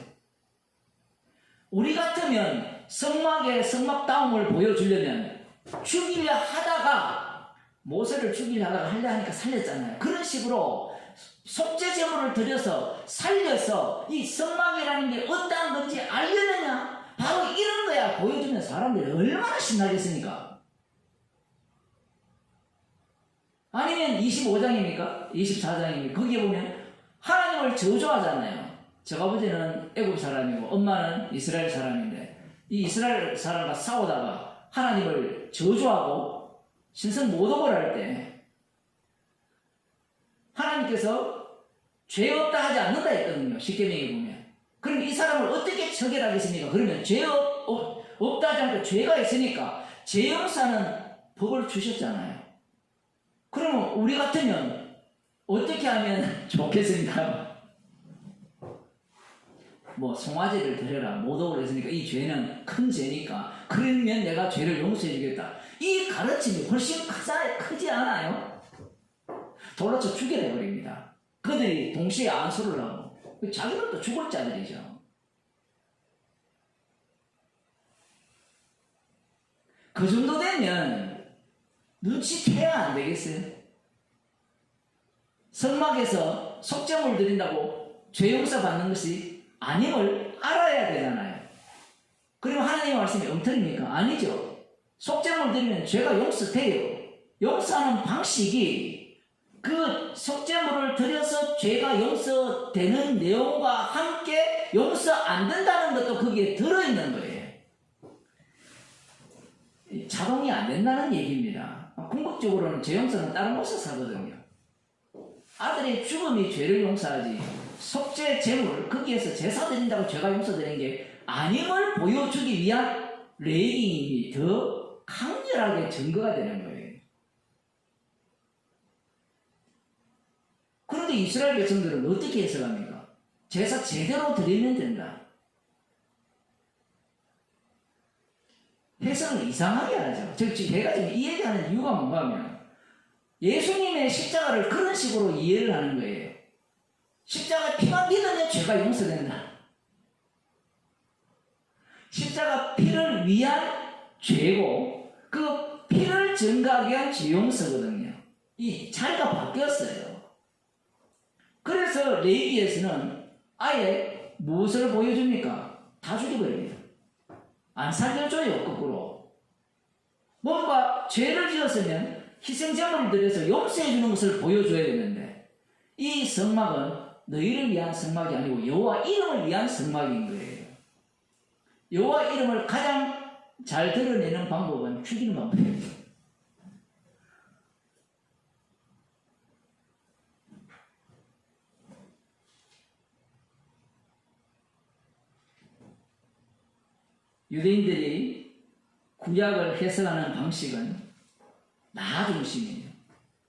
우리 같으면 성막의 성막다움을 보여주려면 죽이려 하다가, 모세를 죽이려 하다가 하려 하니까 살렸잖아요. 그런 식으로 속죄 제물을 드려서 살려서 이 성막이라는 게 어떠한 건지 알려느냐, 바로 이런 거야 보여주면 사람들이 얼마나 신나겠습니까? 아니면 25장입니까? 24장입니까? 거기에 보면 하나님을 저주하잖아요. 저 아버지는 애굽 사람이고 엄마는 이스라엘 사람인데, 이 이스라엘 사람과 싸우다가 하나님을 저주하고 신성 모독을 할 때 하나님께서 죄 없다 하지 않는다 했거든요. 십계명에 보면. 그럼 이 사람을 어떻게 처벌하겠습니까? 그러면 죄 없다 하지 않고 죄가 있으니까 죄 용서하는 법을 주셨잖아요. 그러면 우리 같으면 어떻게 하면 좋겠습니까? 뭐 송아지를 드려라, 모독을 했으니까 이 죄는 큰 죄니까 그러면 내가 죄를 용서해 주겠다, 이 가르침이 훨씬 크지 않아요? 돌로 쳐 죽여내 버립니다. 그들이 동시에 안수를 하고 자기들도 죽을 자들이죠. 그 정도 되면 눈치채야 안 되겠어요? 성막에서 속죄물 드린다고 죄 용서 받는 것이 아님을 알아야 되잖아요. 그러면 하나님의 말씀이 엉터리입니까? 아니죠. 속죄물 드리면 죄가 용서돼요. 용서하는 방식이 그 속죄물을 드려서 죄가 용서되는 내용과 함께 용서 안 된다는 것도 거기에 들어있는 거예요. 자동이 안 된다는 얘기입니다. 궁극적으로는 죄 용서는 다른 곳에서 하거든요. 아들의 죽음이 죄를 용서하지, 속죄 제물 거기에서 제사 드린다고 죄가 용서되는 게 아님을 보여주기 위한 레위기임이 더 강렬하게 증거가 되는 거예요. 그런데 이스라엘 백성들은 어떻게 해석합니까? 제사 제대로 드리면 된다. 해석을 이상하게 하죠. 제가 지금 이 얘기하는 이유가 뭔가 하면 예수님의 십자가를 그런 식으로 이해를 하는 거예요. 십자가 피만 믿으면 죄가 용서된다. 십자가 피를 위한 죄고 그 피를 증가하기 위한 죄 용서거든요. 이 자리가 바뀌었어요. 그래서 레위기에서는 아예 무엇을 보여줍니까? 다 죽여버립니다. 안 살려줘요. 거꾸로. 뭔가 죄를 지었으면 희생제물을 드려서 용서해 주는 것을 보여줘야 되는데, 이 성막은 너희를 위한 성막이 아니고 여호와 이름을 위한 성막인 거예요. 여호와 이름을 가장 잘 드러내는 방법은 죽이는 방법이에요. 유대인들이 구약을 해석하는 방식은 나 중심이에요.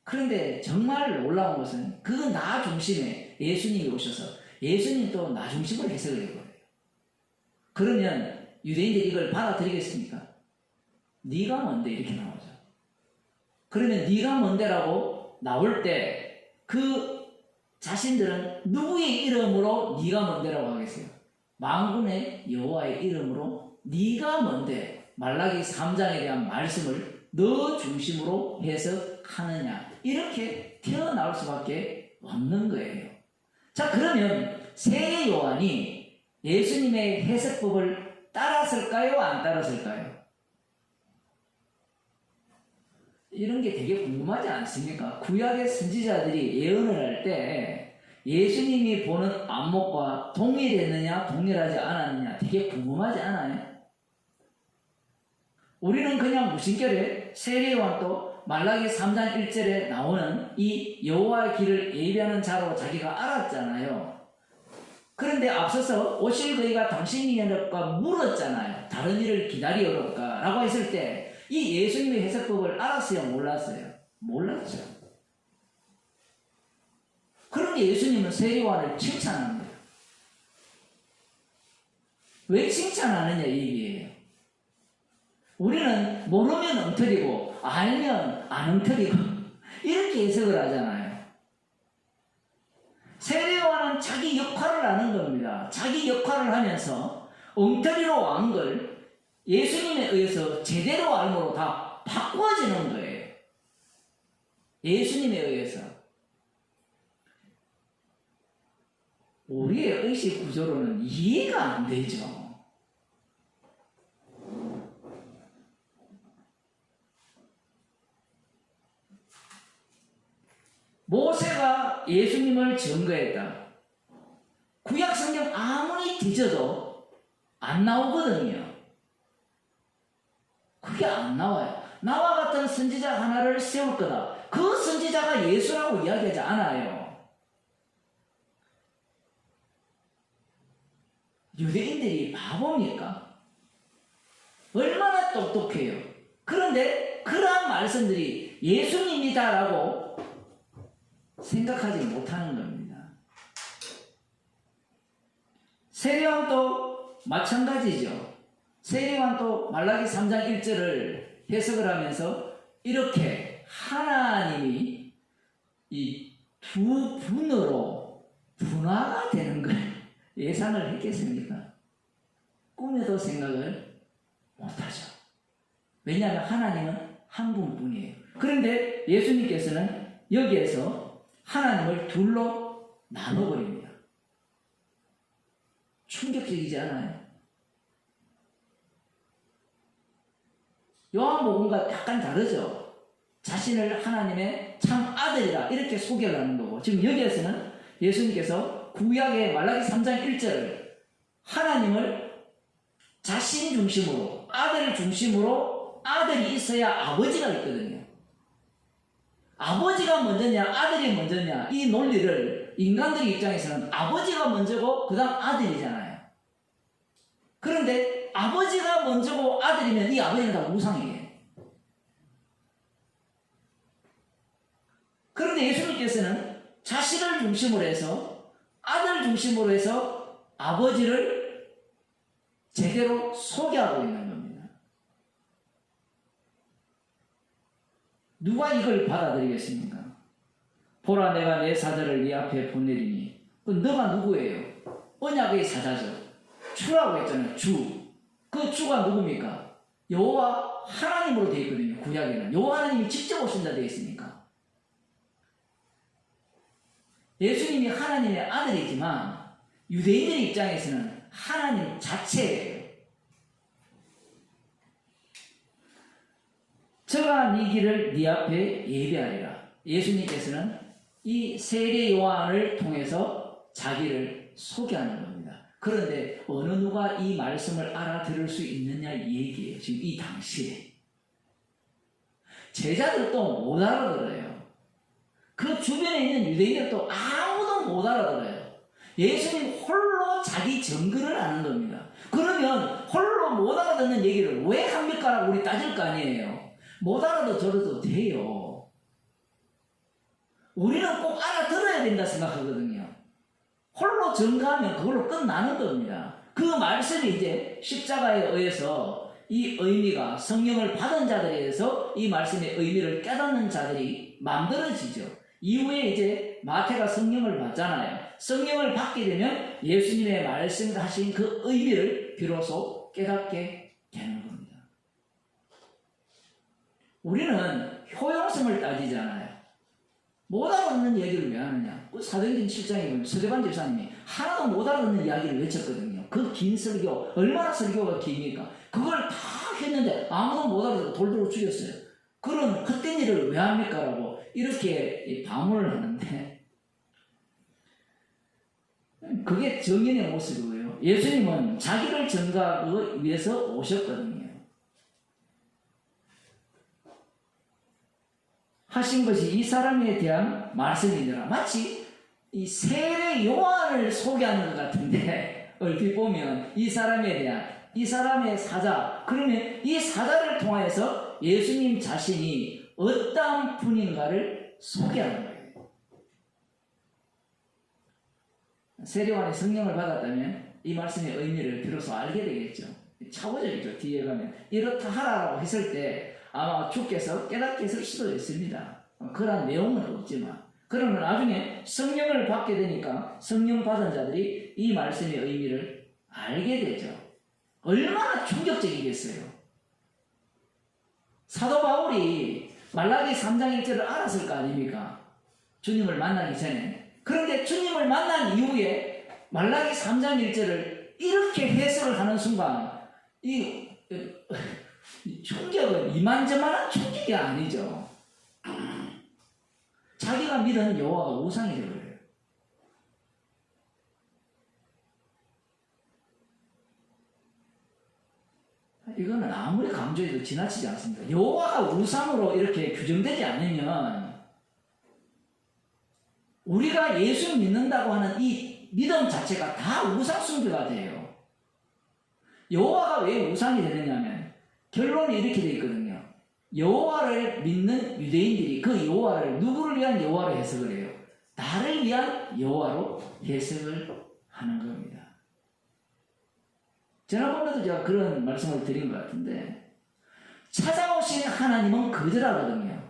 그런데 정말 놀라운 것은 그 나 중심에 예수님이 오셔서 예수님이 또 나 중심으로 해석을 해버려요. 그러면 유대인들이 이걸 받아들이겠습니까? 네가 뭔데 이렇게 나오죠. 그러면 네가 뭔데라고 나올 때 그 자신들은 누구의 이름으로 네가 뭔데라고 하겠어요? 만군의 여호와의 이름으로 네가 뭔데 말라기 3장에 대한 말씀을 너 중심으로 해석하느냐 이렇게 튀어나올 수밖에 없는 거예요. 자, 그러면 세례 요한이 예수님의 해석법을 따랐을까요? 안 따랐을까요? 이런 게 되게 궁금하지 않습니까? 구약의 선지자들이 예언을 할 때 예수님이 보는 안목과 동일했느냐 동일하지 않았느냐 되게 궁금하지 않아요? 우리는 그냥 무심결에 세례요한도 말라기 3장 1절에 나오는 이 여호와의 길을 예비하는 자로 자기가 알았잖아요. 그런데 앞서서 오실 그이가 당신이니까 물었잖아요. 다른 일을 기다리오까 라고 했을 때 이 예수님의 해석법을 알았어요? 몰랐어요? 몰랐죠. 그런데 예수님은 세례요한을 칭찬합니다. 왜 칭찬하느냐 이 얘기예요. 우리는 모르면 엉터리고 알면 안 엉터리고 이렇게 해석을 하잖아요. 세례요한은 자기 역할을 하는 겁니다. 자기 역할을 하면서 엉터리로 안 걸 예수님에 의해서 제대로 알므로 다 바꿔지는 거예요. 예수님에 의해서. 우리의 의식 구조로는 이해가 안 되죠. 모세가 예수님을 증거했다. 구약 성경 아무리 뒤져도 안 나오거든요. 그게 안 나와요. 나와 같은 선지자 하나를 세울 거다. 그 선지자가 예수라고 이야기하지 않아요. 유대인들이 바보입니까? 얼마나 똑똑해요. 그런데 그러한 말씀들이 예수님이다라고 생각하지 못하는 겁니다. 세례요한도 마찬가지죠. 세례요한도 말라기 3장 1절을 해석을 하면서 이렇게 하나님이 이 두 분으로 분화가 되는 걸 예상을 했겠습니까? 꿈에도 생각을 못하죠. 왜냐하면 하나님은 한 분뿐이에요. 그런데 예수님께서는 여기에서 하나님을 둘로 나눠버립니다. 충격적이지 않아요? 요한복음과 약간 다르죠. 자신을 하나님의 참 아들이라 이렇게 소개를 하는 거고, 지금 여기에서는 예수님께서 구약의 말라기 3장 1절을 하나님을 자신 중심으로, 아들 중심으로, 아들이 있어야 아버지가 있거든요. 아버지가 먼저냐 아들이 먼저냐 이 논리를 인간들 입장에서는 아버지가 먼저고 그 다음 아들이잖아요. 그런데 아버지가 먼저고 아들이면 이 아버지는 다 우상이에요. 그런데 예수님께서는 자신을 중심으로 해서 아들 중심으로 해서 아버지를 제대로 소개하고 있는 겁니다. 누가 이걸 받아들이겠습니까? 보라 내가 내 사자를 네 앞에 보내리니. 너가 누구예요? 언약의 사자죠. 주라고 했잖아요. 주. 그 주가 누굽니까? 여호와 하나님으로 되어 있거든요. 구약에는 여호와 하나님이 직접 오신다 되어 있으니까. 예수님이 하나님의 아들이지만 유대인들 입장에서는 하나님 자체예요. 저가 네 길을 네 앞에 예비하리라. 예수님께서는 이 세례 요한을 통해서 자기를 소개하는 겁니다. 그런데 어느 누가 이 말씀을 알아들을 수 있느냐 이 얘기예요. 지금 이 당시에. 제자들도 못 알아들어요. 그 주변에 있는 유대인들도 아무도 못 알아들어요. 예수님 홀로 자기 증거를 하는 겁니다. 그러면 홀로 못 알아듣는 얘기를 왜 합니까라고 우리 따질 거 아니에요. 못 알아들어도 돼요. 우리는 꼭 알아들어야 된다 생각하거든요. 홀로 증거하면 그걸로 끝나는 겁니다. 그 말씀이 이제 십자가에 의해서 이 의미가 성령을 받은 자들에 의해서 이 말씀의 의미를 깨닫는 자들이 만들어지죠. 이후에 이제 마태가 성령을 받잖아요. 성령을 받게 되면 예수님의 말씀하신 그 의미를 비로소 깨닫게 되는 겁니다. 우리는 효용성을 따지잖아요. 못 알아듣는 얘기를 왜 하느냐? 사도행전 7장에 보면 서대반 집사님이 하나도 못 알아듣는 이야기를 외쳤거든요. 그 긴 설교, 얼마나 설교가 깁니까? 그걸 다 했는데 아무도 못 알아듣고 돌돌 죽였어요. 그런 헛된 일을 왜 합니까? 라고 이렇게 반문을 하는데, 그게 정인의 모습이고요. 예수님은 자기를 증거하기 위해서 오셨거든요. 하신 것이 이 사람에 대한 말씀이더라. 마치 이 세례 요한을 소개하는 것 같은데, 얼핏 보면 이 사람에 대한, 이 사람의 사자, 그러면 이 사자를 통하여서 예수님 자신이 어떠한 분인가를 소개하는 거예요. 세례요한이 성령을 받았다면 이 말씀의 의미를 비로소 알게 되겠죠. 차고적이죠. 뒤에 가면 이렇다 하라라고 했을 때 아마 주께서 깨닫게 했을 수도 있습니다. 그런 내용은 없지만, 그러면 나중에 성령을 받게 되니까 성령 받은 자들이 이 말씀의 의미를 알게 되죠. 얼마나 충격적이겠어요. 사도 바울이 말라기 3장 1절을 알았을 거 아닙니까? 주님을 만나기 전에. 그런데 주님을 만난 이후에 말라기 3장 1절을 이렇게 해석을 하는 순간 이 충격은 이만저만한 충격이 아니죠. 자기가 믿은 여호와가 우상이 되어버려요. 이거는 아무리 강조해도 지나치지 않습니다. 여호와가 우상으로 이렇게 규정되지 않으면 우리가 예수 믿는다고 하는 이 믿음 자체가 다 우상 숭배가 돼요. 여호와가 왜 우상이 되느냐면 결론이 이렇게 되어 있거든요. 여호와를 믿는 유대인들이 그 여호와를 누구를 위한 여호와로 해석을 해요? 나를 위한 여호와로 해석을 하는 겁니다. 지난번에도 제가 그런 말씀을 드린 것 같은데, 찾아오신 하나님은 거절하거든요.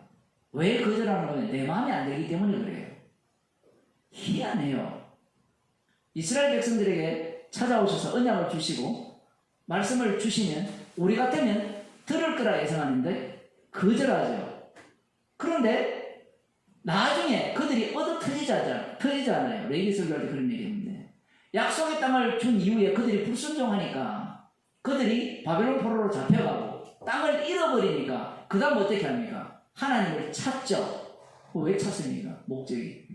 왜 거절하는 거냐? 내 마음에 안 들기 때문에 그래요. 희한해요. 이스라엘 백성들에게 찾아오셔서 언약을 주시고 말씀을 주시면 우리 같으면 들을 거라 예상하는데 거절하죠. 그런데 나중에 그들이 얻어 터지잖아요. 레위기설교할 때 그런 얘기했는데, 약속의 땅을 준 이후에 그들이 불순종하니까 그들이 바벨론 포로로 잡혀가고 땅을 잃어버리니까 그 다음 어떻게 합니까? 하나님을 찾죠. 왜 찾습니까? 목적이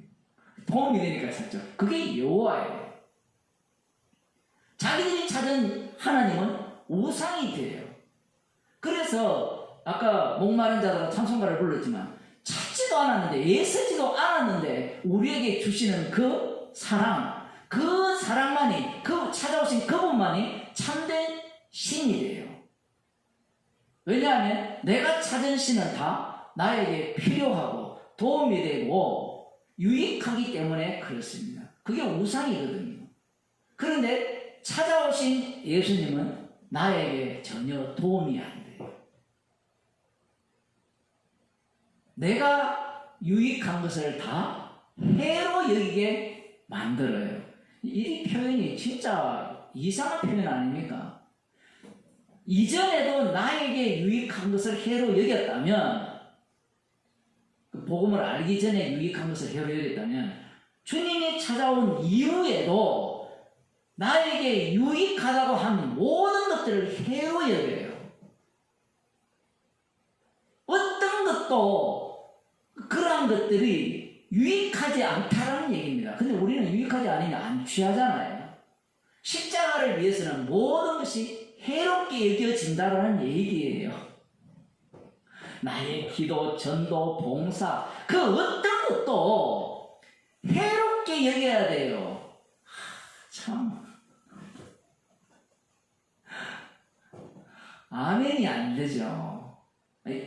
도움이 되니까 찾죠. 그게 여호와예요. 자기들이 찾은 하나님은 우상이 돼요. 그래서 아까 목마른 자들은 찬송가를 불렀지만 찾지도 않았는데, 애쓰지도 않았는데 우리에게 주시는 그 사랑, 그 사랑만이, 그 찾아오신 그분만이 참된 신이 돼요. 왜냐하면 내가 찾은 신은 다 나에게 필요하고 도움이 되고 유익하기 때문에 그렇습니다. 그게 우상이거든요. 그런데 찾아오신 예수님은 나에게 전혀 도움이 안 돼요. 내가 유익한 것을 다 해로 여기게 만들어요. 이 표현이 진짜 이상한 표현 아닙니까? 이전에도 나에게 유익한 것을 해로 여겼다면, 그 복음을 알기 전에 유익한 것을 해로 여겼다면, 주님이 찾아온 이후에도 나에게 유익하다고 한 모든 것들을 해로 여겨요. 어떤 것도 그러한 것들이 유익하지 않다라는 얘기입니다. 근데 우리는 유익하지 않으면 안 취하잖아요. 십자가를 위해서는 모든 것이 해롭게 여겨진다라는 얘기예요. 나의 기도, 전도, 봉사, 그 어떤 것도 해롭게 여겨야 돼요. 참 아멘이 안 되죠.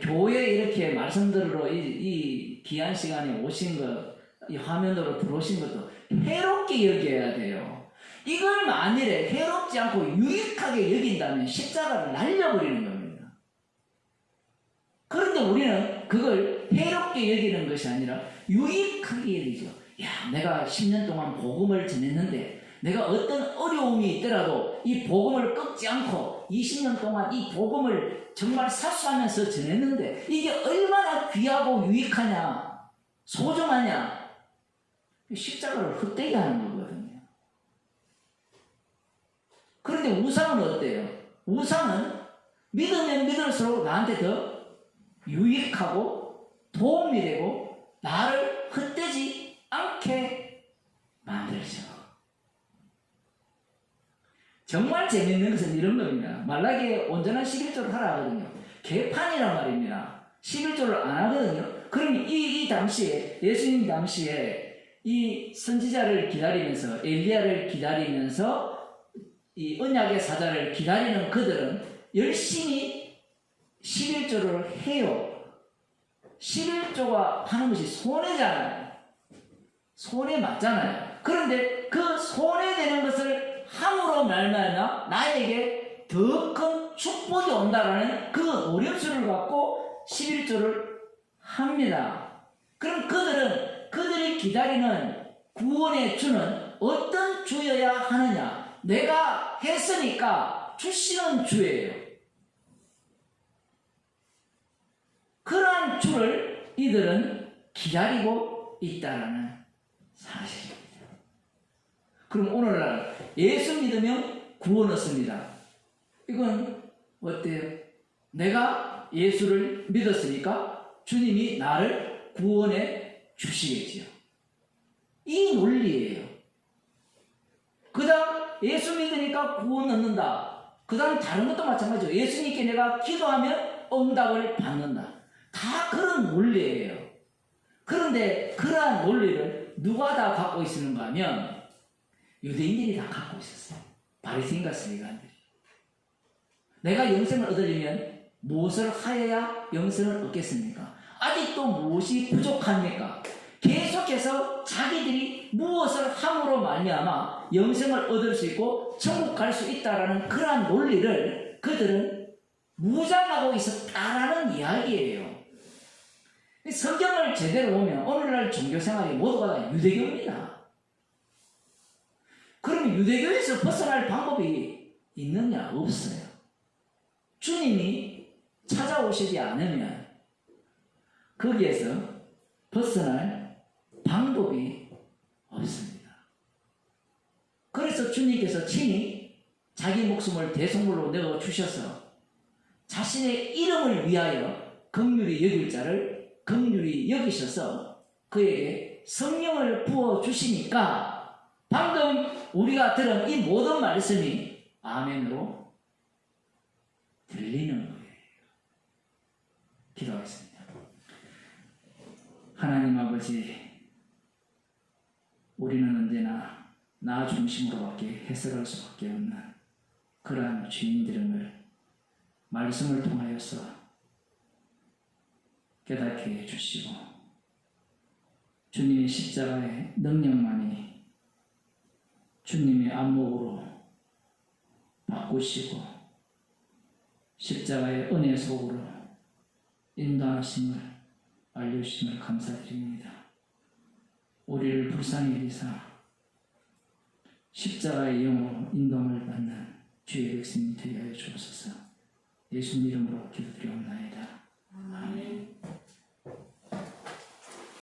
교회에 이렇게 말씀 들으러 이 귀한 시간에 오신 것, 이 화면으로 들어오신 것도 해롭게 여겨야 돼요. 이걸 만일에 해롭지 않고 유익하게 여긴다면 십자가를 날려버리는 겁니다. 그런데 우리는 그걸 해롭게 여기는 것이 아니라 유익하게 여기죠. 야, 내가 10년 동안 복음을 전했는데 내가 어떤 어려움이 있더라도 이 복음을 꺾지 않고 20년 동안 이 복음을 정말 사수하면서 전했는데 이게 얼마나 귀하고 유익하냐, 소중하냐. 십자가를 헛되게 하는 거거든요. 그런데 우상은 어때요? 우상은 믿으면 믿을수록 나한테 더 유익하고 도움이 되고 나를 헛되지 않게 만들죠. 정말 재밌는 것은 이런 겁니다. 말라기에 온전한 11조를 하라 하거든요. 개판이란 말입니다. 11조를 안 하거든요. 그럼 이 당시에, 예수님 당시에 이 선지자를 기다리면서, 엘리야를 기다리면서 이 언약의 사자를 기다리는 그들은 열심히 11조를 해요. 11조가 하는 것이 손해잖아요. 손해 맞잖아요. 그런데 그 손해되는 것을 함으로 말미암아 나에게 더 큰 축복이 온다라는 그 노력수를 갖고 11조를 합니다. 그럼 그들이 기다리는 구원의 주는 어떤 주여야 하느냐? 내가 했으니까 주시는 주예요. 그러한 주를 이들은 기다리고 있다라는 사실입니다. 그럼 오늘날 예수 믿으면 구원 얻습니다. 이건 어때요? 내가 예수를 믿었으니까 주님이 나를 구원해 주시겠지요. 이 논리예요. 그 다음 예수 믿으니까 구원 얻는다. 그 다음 다른 것도 마찬가지죠. 예수님께 내가 기도하면 응답을 받는다. 다 그런 논리예요. 그런데 그러한 논리를 누가 다 갖고 있었는가 하면 유대인들이 다 갖고 있었어요. 바리새인과 서기관들이. 내가 영생을 얻으려면 무엇을 하여야 영생을 얻겠습니까? 아직도 무엇이 부족합니까? 계속해서 자기들이 무엇을 함으로 말미암아 영생을 얻을 수 있고 천국 갈 수 있다라는 그러한 논리를 그들은 무장하고 있었다라는 이야기예요. 성경을 제대로 보면 오늘날 종교생활이 모두가 다 유대교입니다. 그러면 유대교에서 벗어날 방법이 있느냐? 없어요. 주님이 찾아오시지 않으면 거기에서 벗어날 방법이 없습니다. 그래서 주님께서 친히 자기 목숨을 대속물로 내어주셔서 자신의 이름을 위하여 긍휼히 여길 자를 긍휼히 여기셔서 그에게 성령을 부어주시니까 방금 우리가 들은 이 모든 말씀이 아멘으로 들리는 거예요. 기도하겠습니다. 하나님 아버지, 우리는 언제나 나 중심으로밖에 해석할 수밖에 없는 그러한 주인들임을 말씀을 통하여서 깨닫게 해주시고 주님의 십자가의 능력만이 주님의 안목으로 바꾸시고 십자가의 은혜 속으로 인도하심을 알려주심을 감사드립니다. 우리를 불쌍히 여기사 십자가의 영으로 인도함을 받는 주의 백성이 되게 하여 주옵소서. 예수님 이름으로 기도드리옵나이다. 아멘.